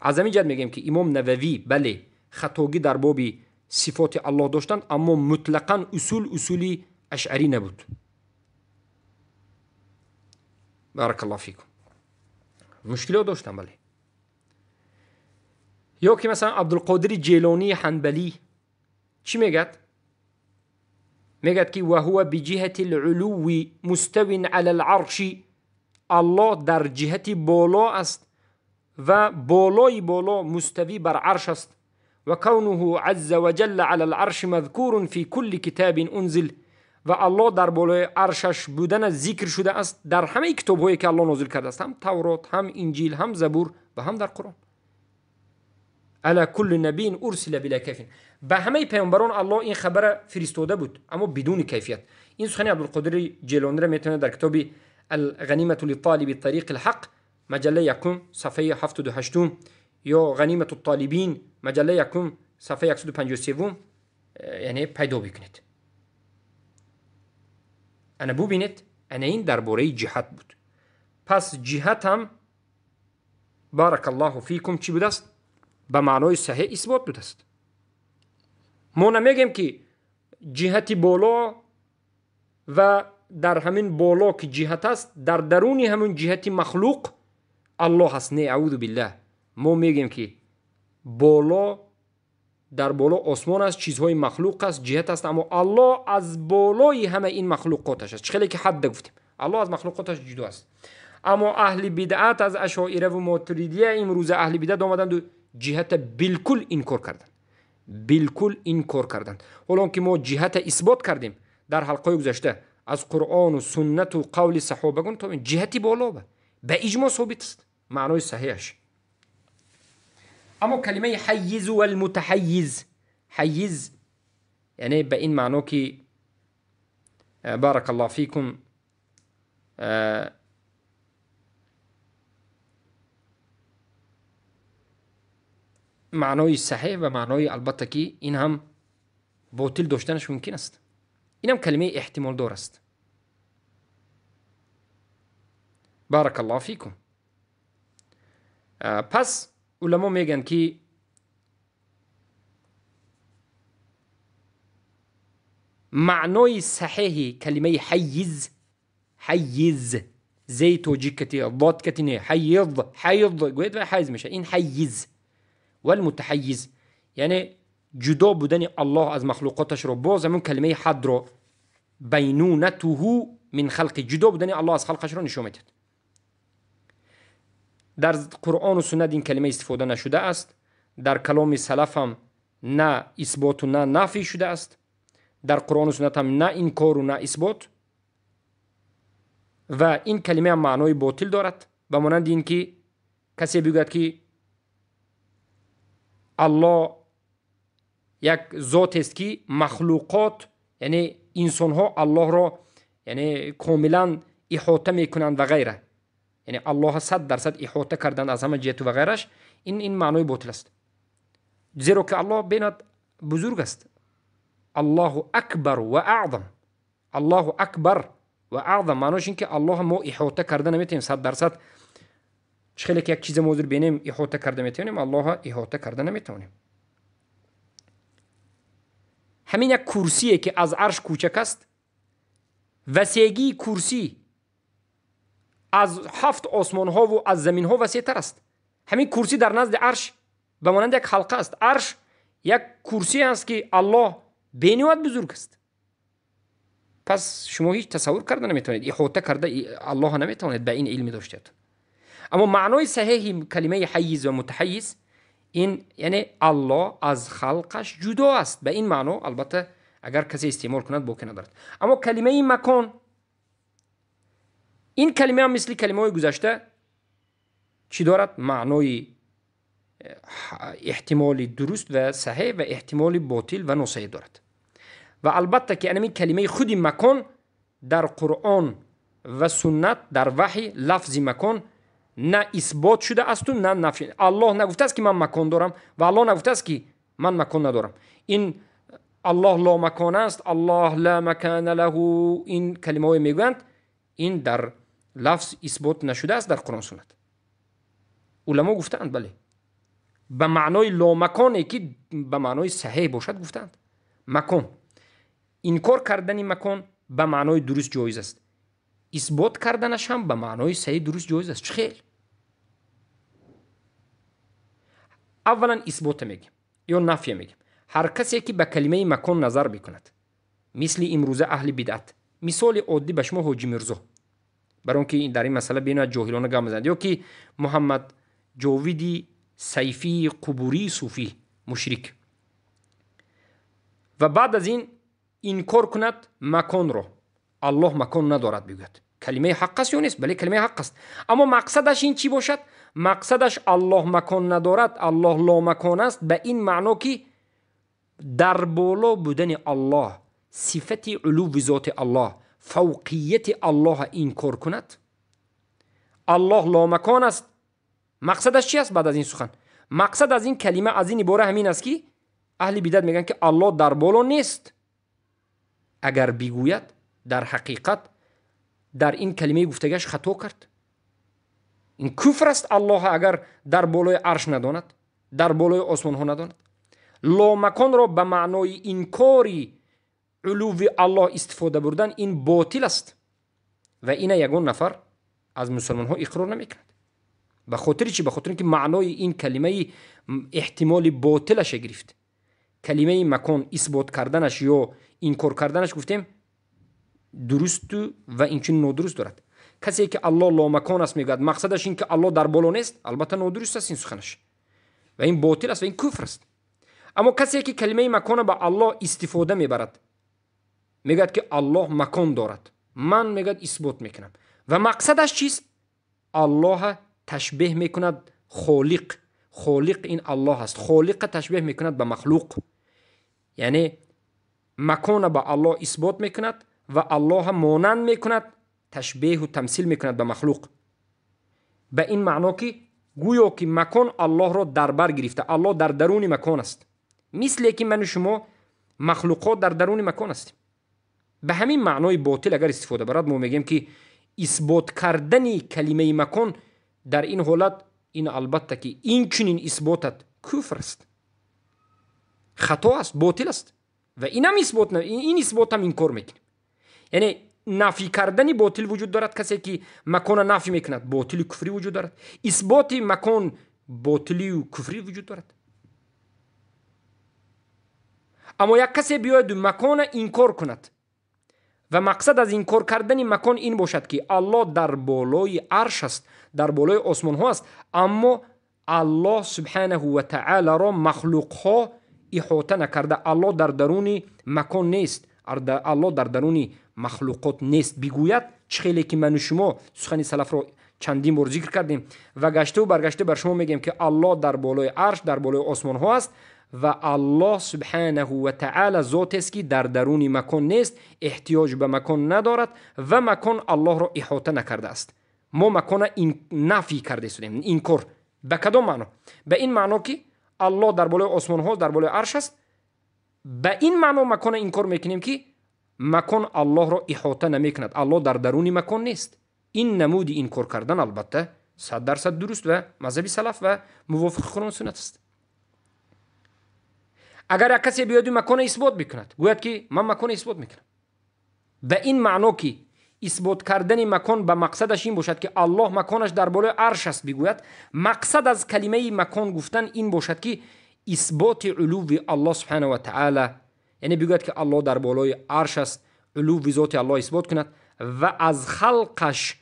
از همین جهت میگیم که امام نووی بله خطاگی در باب صفات الله داشتند، اما مطلقاً اصولی اشعری نبود. بارک الله فیکم. مشکلات داشتن بله. یا که مثلا عبدالقادر جیلانی حنبلی چی میگد؟ میگد که و هو بجهت العلو مستو علی العرش، الله در جهت بالا است و بالای بالا مستوی بر عرش است. و کونه عز وجل علی العرش مذکور فی کل کتاب انزل، و الله در بالای عرشش بودن ذکر شده است در همه کتاب هایی که الله نازل کرده است، هم تورات، هم انجیل، هم زبور و هم در قرآن. علی کل نبی ارسل بلا کیف، به همه پیامبران الله این خبر فرستاده بود اما بدون کیفیت. این سخن عبدالقادر جیلانی را میتونه در کتاب الغنیمة لطالب الطریق الحق مجله یکم صفحه 78 یا غنیمة الطالبین مجله یکم صفحه 153 یعنی پیدا بکنید. انا ببینید انا این درباره جهت بود. پس جهت هم بارک الله فیکم چی بوده است؟ به معنای صحیح اثبات بوده است. ما نمیگیم که جهتی بالا و در همین بالا که جهت است در درونی همون جهتی مخلوق الله هست. نه، اعوذ بالله. ما میگیم که بالا در بالا آسمان است، چیزهای مخلوق است، جهت است، اما الله از بالای همه این مخلوقاتش است. چخیلی که حد گفتیم الله از مخلوقاتش جدا است. اما اهل بدعت از اشاعره و ماتریدیه امروز اهل بدعت آمدند و جهت بالکل انکار کردند. بالکل انکار کردند. حالا که ما جهت اثبات کردیم در حلقه گذشته از قرآن و سنت و قول صحابگان تا جهتی بالا به اجماع ثابت است معنای صحیحش. اما کلمه حیز و المتحیز، حیز یعنی به این معنی که بارک الله فیکم معنای صحیح و معنای البته که این هم باطل داشتنش ممکن است. این هم کلمه احتمال دار است. بارک الله فیکم. پس علما میگن که معنای صحیح کلمه حیز، حیز زی توجی کتی ضاد کتی نه، حیض گوید و حیز میشه. این حیز و المتحیز یعنی جدا بودن الله از مخلوقاتش رو. باز همون کلمه حد رو بینونته من خلق، جدا بودن الله از خلقش رو نشون میده. در قرآن و سنت این کلمه استفاده نشده است. در کلام سلف هم نه اثبات و نه نفی شده است. در قرآن و سنت هم نه انکار و نه اثبات. و این کلمه هم معنای باطل دارد، به مانند این که کسی بگوید که الله یک ذات است که مخلوقات یعنی انسان ها الله را یعنی کاملا احاطه میکنند و غیره، یعنی الله 100% احاطه کردن از همه جهت و غیرش. این معنای باطل است، زیرا که الله بیند بزرگ است. الله اکبر و اعظم. الله اکبر و اعظم معناش این که الله ما احاطه کرده نمیتونیم 100% خیلی که یک چیز موجود بینیم احاطه کرده میتونیم، الله احاطه کرده نمیتونیم. همین یک کرسیه که از عرش کوچک است، وسیعی کرسی از 7 آسمان ها و از زمین ها وسیع تر است. همین کرسی در نزد عرش به مانند یک حلقه است. عرش یک کرسی است که الله بینواد بزرگ است. پس شما هیچ تصور کرده نمیتونید، احاطه کرده الله نمیتونید به این علم داشتید. اما معنای صحیح کلمه حیز و متحیز این یعنی الله از خلقش جدا است. به این معنا البته اگر کسی استعمال کند باکی ندارد. اما کلمه مکان، این کلمه هم مثل کلمه های گذشته چی دارد؟ معنای احتمال درست و صحیح و احتمال باطل و ناصحیح دارد. و البته که این کلمه خود مکان در قرآن و سنت در وحی لفظ مکان نه اثبات شده است و نه نفی. الله نگفته است که من مکان دارم و الله نگفته است که من مکان ندارم. این الله لا مکان است، الله لا مکان له، این کلمه های میگویند این در لفظ اثبات نشده است در قرآن سنت. علما گفتند بله به معنای لا مکانی که به معنای صحیح باشد گفتند مکان. انکار کردن مکان به معنای درست جایز است، اثبات کردنش هم به معنای صحیح درست جایز است. خیلی اولا اثبات میگیم یا نفی میگیم. هر کسی که به کلمه مکان نظر بکند، مثل امروزه اهل بدعت، مثال عادی به شما حاجی میرزا، برای اون که در این مسئله بین جاهلانه گام میزنند، یا که محمد جاویدی سیفی قبوری صوفی مشرک، و بعد از این انکار کند مکان را، الله مکان ندارد بگوید کلمه حق است یا نیست؟ بله کلمه حق است. اما مقصدش این چی باشد؟ مقصدش الله مکان ندارد، الله لا مکان است، به این معنا که در بالا بودن الله، صفت علو ذات الله، فوقیت الله انکار کند. الله لا مکان است، مقصدش چی است؟ بعد از این سخن مقصد از این کلمه، از این عباره همین است که اهل بدعت میگن که الله در بالا نیست. اگر بگوید در حقیقت در این کلمه گفتگش خطا کرد. این کفر است الله اگر در بالای عرش نداند، در بالای آسمان ها نداند. لا مکان را به معنای انکاری علو الله استفاده بردن این باطل است و این یگان نفر از مسلمان ها اقرار نمیکند. به خاطر چی؟ به خاطر اینکه معنای این کلمه احتمال باطلش گرفت. کلمه مکان اثبات کردنش یا انکار کردنش گفتیم درست و اینچنین نادرست دارد. کسی که الله لا مکان است میگوید مقصدش این که الله در بالا نیست، البته نادرست است این سخنش و این باطل است و این کفر است. اما کسی که کلمه مکان به الله استفاده میبرد، میگوید که الله مکان دارد، من میگوید اثبات میکنم و مقصدش چیست؟ الله تشبیه میکند خالق. خالق این الله است، خالق تشبیه میکند به مخلوق، یعنی مکان به الله اثبات میکند و الله مانند میکند، تشبیه و تمثیل میکند به مخلوق. به این معنا که گویا که مکان الله را در بر گرفته، الله در درون مکان است، مثل که من و شما مخلوقات در درون مکان هستیم. به همین معنای باطل اگر استفاده برد ما میگیم که اثبات کردن کلمه مکان در این حالت، این البته که این چنین اثباتت کفر است، خطا است، باطل است و این هم اثبات این اثبات هم انکار میکنه. یعنی نفی کردن باطل وجود دارد، کسی که مکان نفی میکند باطل و کفری وجود دارد، اثبات مکان باطلی و کفری وجود دارد. اما یک کسی بیاید مکان انکار کند و مقصد از انکار کردن مکان این باشد که الله در بالای عرش است، در بالای آسمان ها است، اما الله سبحانه و تعالی را مخلوق ها احاطه نکرده، الله در درون مکان نیست، الله در درون مخلوقات نیست. بگوید چخیلی که من و شما سخن سلف را چندین بار ذکر کردیم و گشته و برگشته بر شما میگیم که الله در بالای عرش، در بالای آسمان ها است و الله سبحانه و تعالی ذات است که در درون مکان نیست، احتیاج به مکان ندارد و مکان الله را احاطه نکرده است. ما مکان این نفی کرده شدیم، انکار. به کدام معنا؟ به این معنا که الله در بالای آسمان ها، در بالای عرش است. به این معنا مکان انکار میکنیم که مکان الله را احاطه نمیکند، الله در درون مکان نیست. این نمود انکار کردن البته 100% درست و مذهب سلف و موافق قرآن و سنت است. اگر یک کسی بیاد مکان اثبات بکند، گوید که من مکان اثبات میکنم، به این معنا که اثبات کردن مکان به مقصدش این باشد که الله مکانش در بالای عرش است بگوید، مقصد از کلمه مکان گفتن این باشد که اثبات علو الله سبحانه و تعالی، یعنی بگوید که الله در بالای عرش است، علو ذات الله اثبات کند و از خلقش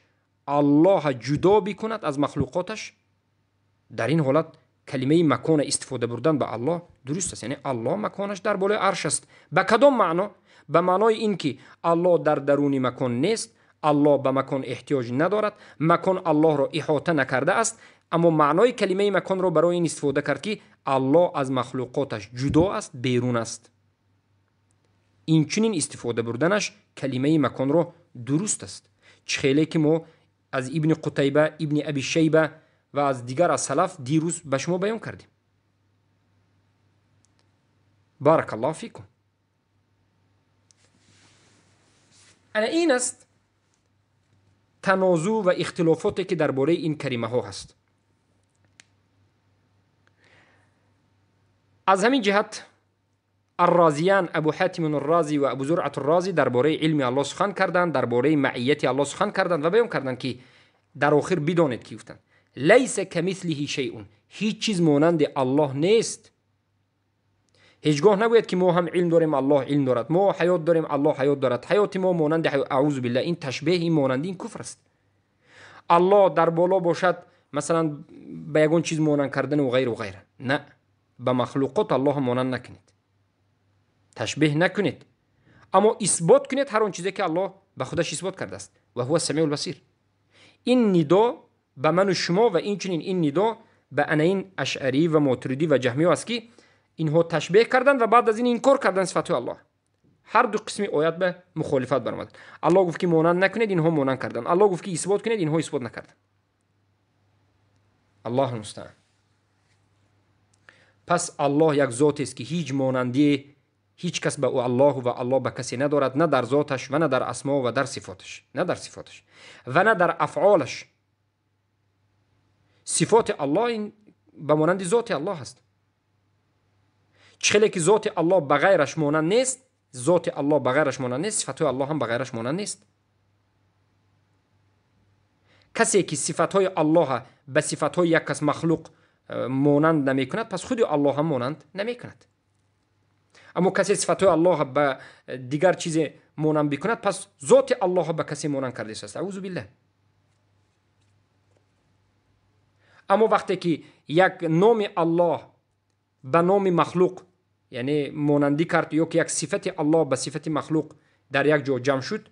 الله جدا بکند از مخلوقاتش. در این حالت کلمه مکان استفاده بردن به الله درست است، یعنی الله مکانش در بالای عرش است. به کدام معنا؟ به معنای این که الله در درون مکان نیست، الله به مکان احتیاج ندارد، مکان الله را احاطه نکرده است، اما معنای کلمه مکان را برای این استفاده کرد که الله از مخلوقاتش جدا است، بیرون است. این چنین استفاده بردنش کلمه مکان را درست است. چخیلی که ما از ابن قتیبه، ابن ابی شیبه و از دیگر از سلف دیروز به شما بیان کردیم. بارک الله فیکم. این است تنازع و اختلافاتی که درباره این کلمه ها هست. از همین جهت الرازیان، ابو حاتم الرازی و ابو زرعة الرازی درباره علم الله سخن کردند، درباره معیت الله سخن کردند و بیان کردند که در آخر بدانید که گفتند لیس کمثله شیء، هیچ چیز مانند الله نیست. هیچگاه نگوید که ما هم علم داریم الله علم دارد، ما حیات داریم الله حیات دارد، حیات ما مانند اعوذ بالله. این تشبیه، این مانند، این کفر است. الله در بالا باشد مثلا به یگان چیز مانند کردن و غیر و غیره، نه، به مخلوقات الله مانند نکنید، تشبیه نکنید، اما اثبات کنید هر آن چیزی که الله به خودش اثبات کرده است و هو السمیع البصیر. این ندا به من و شما و این چنین این ندا به این اشعری و ماتریدی و جهمی است که اینها تشبیه کردند و بعد از این انکار کردند صفات الله. هر دو قسم آیات به مخالفت برآمد. الله گفت که مانند نکنید، اینها مانند کردند. الله گفت که اثبات کنید، اینها اثبات نکردند. الله المستعان. پس الله یک ذات است که هیچ مانندی هیچ کس به الله و الله به کسی ندارد، نه در ذاتش و نه در اسما و در صفاتش، نه در صفاتش و نه در افعالش. صفات الله این به مانند ذات الله است. چخیلی که ذات الله به غیرش مانند نیست، ذات الله به غیرش مانند نیست، صفات الله هم به غیرش مانند نیست. کسی که صفات الله به صفات یک کس مخلوق مانند نمی کند، پس خود الله هم مانند نمی کند. اما کسی صفات الله به دیگر چیز مانند بکند، پس ذات الله به کسی مانند کرده است. اعوذ بالله. اما وقتی که یک نام الله به نام مخلوق یعنی مانندی کرد، یا که یک صفت الله به صفت مخلوق در یک جا جمع شد،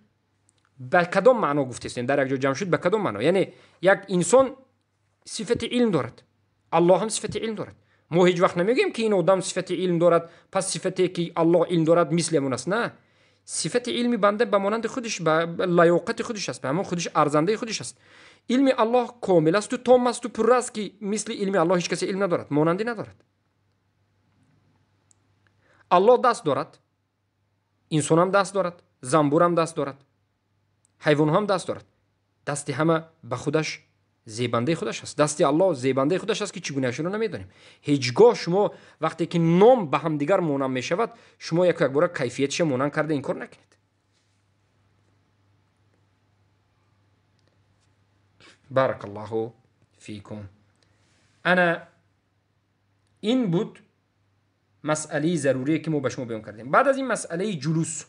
به کدام معنا گفته است؟ در یک جا جمع شد به کدام معنا؟ یعنی یک انسان صفت علم دارد، الله هم صفت علم دارد. ما هیچ وقت نمیگیم که این آدم صفت علم دارد پس صفتی که الله علم دارد مثل همون است. نه، صفت علمی بنده به مانند خودش، به لیاقت خودش است، به همون خودش ارزنده خودش است. علم الله کامل است و تام است و پر است که مثل علم الله هیچ کسی علم ندارد، مانندی ندارد. الله دست دارد، انسان هم دست دارد، زنبور هم دست دارد، حیوان هم دست دارد. دست همه به خودش زیبنده خودش است. دست الله زیبنده خودش است که چگونه شروع نمیدانیم. هیچگاه شما وقتی که نام به هم دیگر مانند می شود، شما یک بار کیفیتش مانند کرده این کار نکنید. بارک الله فیکم. این بود مسئله ضروری که ما به شما بیان کردیم. بعد از این مسئله جلوس،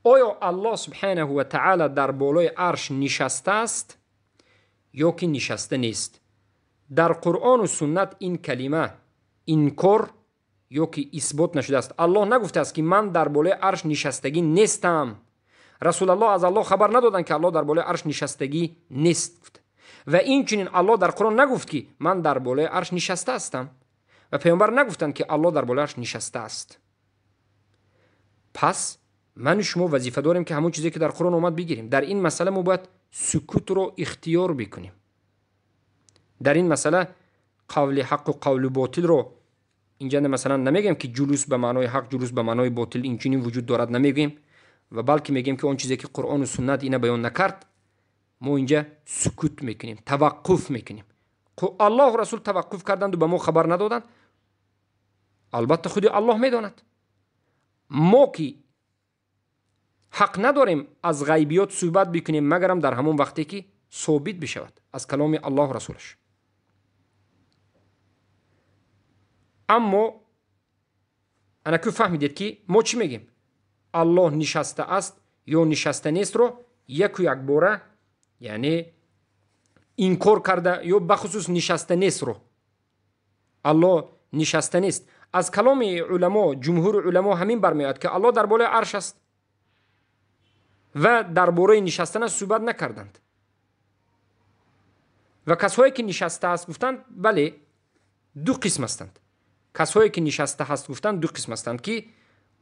آیا الله سبحانه و تعالی در بالای عرش نشسته است یا که نشسته نیست؟ در قرآن و سنت این کلمه انکار یا که اثبات نشده است. الله نگفته است که من در بالای عرش نشستگی نیستم. رسول الله از الله خبر ندادند که الله در بالای عرش نشستگی نیست و این چنین الله در قرآن نگفت که من در بالای عرش نشسته هستم و پیامبر نگفتند که الله در بالای عرش نشسته است. پس من و شما وظیفه داریم که همون چیزی که در قرآن اومد بگیریم. در این مسئله ما باید سکوت رو اختیار بکنیم. در این مسئله قول حق و قول باطل رو اینجا مثلا نمیگیم که جلوس به معنای حق، جلوس به معنای باطل این چنین وجود دارد، نمیگیم، و بلکه میگیم که اون چیزی که قرآن و سنت اینا بیان نکرد ما اینجا سکوت میکنیم، توقف میکنیم. الله و رسول توقف کردند و به ما خبر ندادند. البته خود الله میداند. ما که حق نداریم از غیبیات صحبت بکنیم مگرم در همون وقتی که ثابت بشود از کلام الله و رسولش. اما انا که فهمیدید که ما چی میگیم؟ الله نشسته است یا نشسته نیست رو یک باره یعنی انکار کرده یا بخصوص نشسته نیست رو. الله نشسته نیست. از کلام علما، جمهور علما همین برمیاد که الله در بالای عرش است و درباره نشستن صحبت نکردند. و کسایی که نشسته است گفتند بله دو قسم هستند. کسایی که نشسته هست گفتند دو قسم هستند که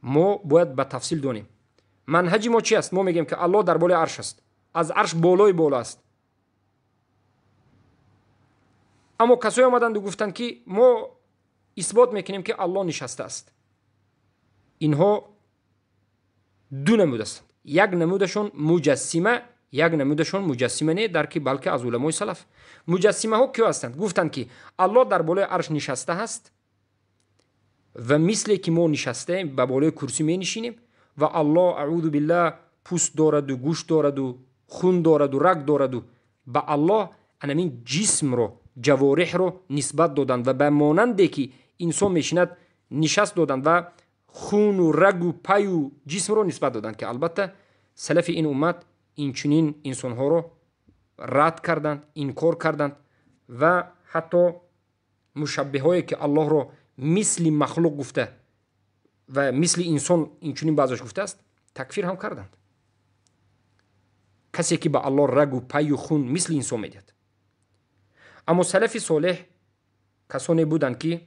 ما باید به تفصیل دونیم. منهج ما چی است؟ ما میگیم که الله در بالای عرش است، از عرش بالای بالا است. اما کسایی آمدند و گفتند که ما اثبات میکنیم که الله نشسته است. اینها دو نمود است. یک نمودشون مجسمه، یک نمودشون مجسمه نه در که بلکه از علمای سلف. مجسمه ها کیو هستند؟ گفتند که الله در بالای عرش نشسته است و مثل که ما نشسته به بالای کرسی می نشینیم و الله اعوذ بالله پوست دارد و گوشت دارد و خون دارد و رگ دارد و به الله همین جسم رو، جوارح رو نسبت دادند و به مانندی که انسان میشیند نشست دادند و خون و رگ و پای و جسم رو نسبت دادند که البته سلف این امت این چنین انسان ها رو رد کردند، انکار کردند و حتی مشبه هایی که الله رو مثل مخلوق گفته و مثل انسان این چنین بعضش گفته است تکفیر هم کردند. کسی که به الله رگ و پای و خون مثل انسان میدید. اما سلف صالح کسانی بودند که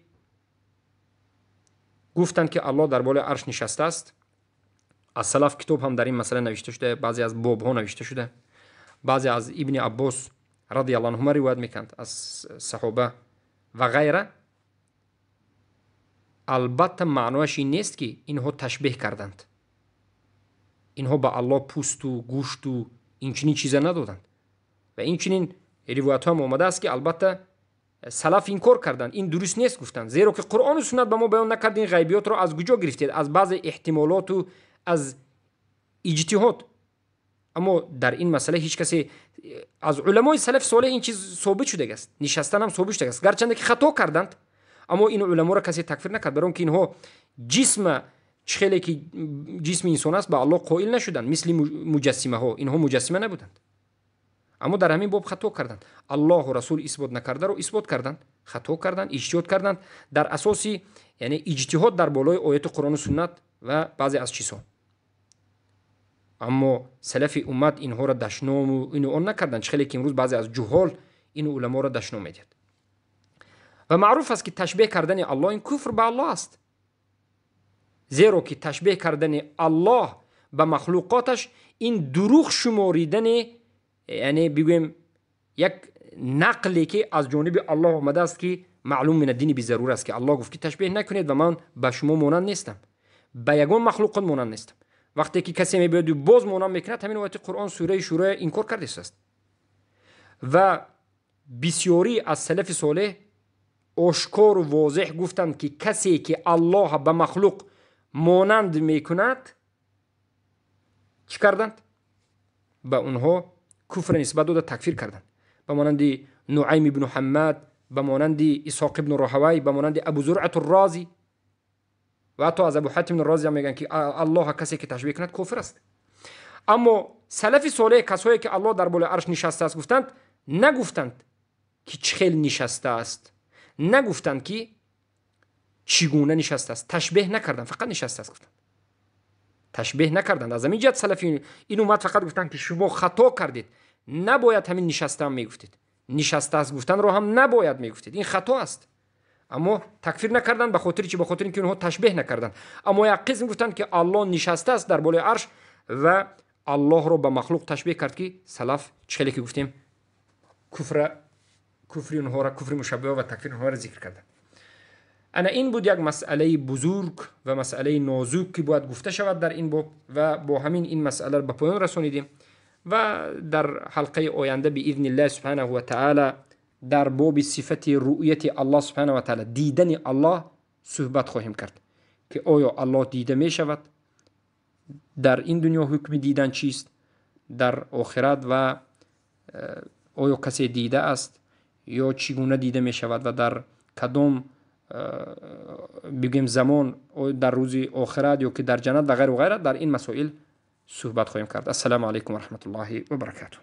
گفتند که الله در بالای عرش نشسته است. از سلف کتاب هم در این مسئله نوشته شده، بعضی از باب ها نوشته شده، بعضی از ابن عباس رضی الله عنهما روایت میکنند از صحابه و غیره. البته معنیش این نیست که اینها تشبیه کردند. اینها به الله پوست و گوشت و این چنین چیزا ندادند و این چنین روایت هم اومده است که البته سلف انکار کردند. این درست نیست گفتند، زیرا که قرآن و سنت به ما بیان نکرد این غیبیات رو از کجا گرفتید؟ از بعض احتمالات و از اجتهاد. اما در این مسئله هیچ کسی از علمای سلف صالح این چیز ثابت شده است، نشستن هم ثابت شده است، گرچه که خطا کردند اما این علما را کسی تکفیر نکرد، برای اینکه اینها جسم چخیلی که جسم انسان است به الله قائل نشدند مثل مجسمه ها. اینها مجسمه نبودند اما در همین باب خطا کردند. الله و رسول اثبات نکرده رو اثبات کردند، خطا کردند، اجتهاد کردند در اساسی یعنی اجتهاد در بالای آیات قرآن و سنت و بعضی از چیزها. اما سلف امت اینها را دشنام و اینو آن نکردند، چخیلی که امروز بعضی از جهال این علما را دشنام میدید. و معروف است که تشبیه کردن الله این کفر به الله است، زیرا که تشبیه کردن الله به مخلوقاتش این دروغ شماریدن، یعنی بگویم یک نقلی که از جانب الله آمده است که معلوم من الدین بضرور است که الله گفت که تشبیه نکنید و من به شما مانند نیستم، به یگان مخلوقات مانند نیستم. وقتی که کسی میبید و باز مانند میکنه همین آیت قرآن سوره شورا انکار کرده است. و بسیاری از سلف صالح آشکار و واضح گفتند که کسی که الله به مخلوق مانند میکند چی کردند؟ به اونها کفر نسبت داده، تکفیر کردند. به مانند نعیم بن حماد، به مانند اسحاق بن راهوی، به مانند ابو زرعة الرازی و حتی از ابو حاتم الرازی هم میگن که الله کسی که تشبیه کند کافر است. اما سلف صالح کسایی که الله در بالای عرش نشسته است گفتند، نگفتند که چخیل نشسته است، نگفتند که چگونه نشسته است، تشبیه نکردند، فقط نشسته است گفتند، تشبیه نکردند. از همین جهت سلفی این اومد فقط گفتند که شما خطا کردید، نباید همین نشسته هم میگفتید، نشسته است گفتن رو هم نباید میگفتید، این خطا است. اما تکفیر نکردند به خاطر چی؟ به خاطر اینکه اونها تشبیه نکردند. اما یک قسم گفتند که الله نشسته است در بالای عرش و الله رو به مخلوق تشبیه کرد که سلف چخیلی که گفتیم کفر اونها را، کفر مشبهه و تکفیر اونها را ذکر کردند. انا این بود یک مسئله بزرگ و مسئله نازک که باید گفته شود در این باب و با همین این مسئله را به پایان رسانیدیم. و در حلقه آینده باذن الله سبحانه و تعالی در باب صفت رؤیت الله سبحانه و تعالی، دیدن الله، صحبت خواهیم کرد که آیا الله دیده می شود، در این دنیا حکم دیدن چیست، در آخرت و آیا کسی دیده است یا چگونه دیده می شود و در کدام بگیم زمان، در روز آخرت یا که در جنت و غیره و غیره. در این مسائل صحبت خواهیم کرد. السلام علیکم و رحمت الله و برکاته.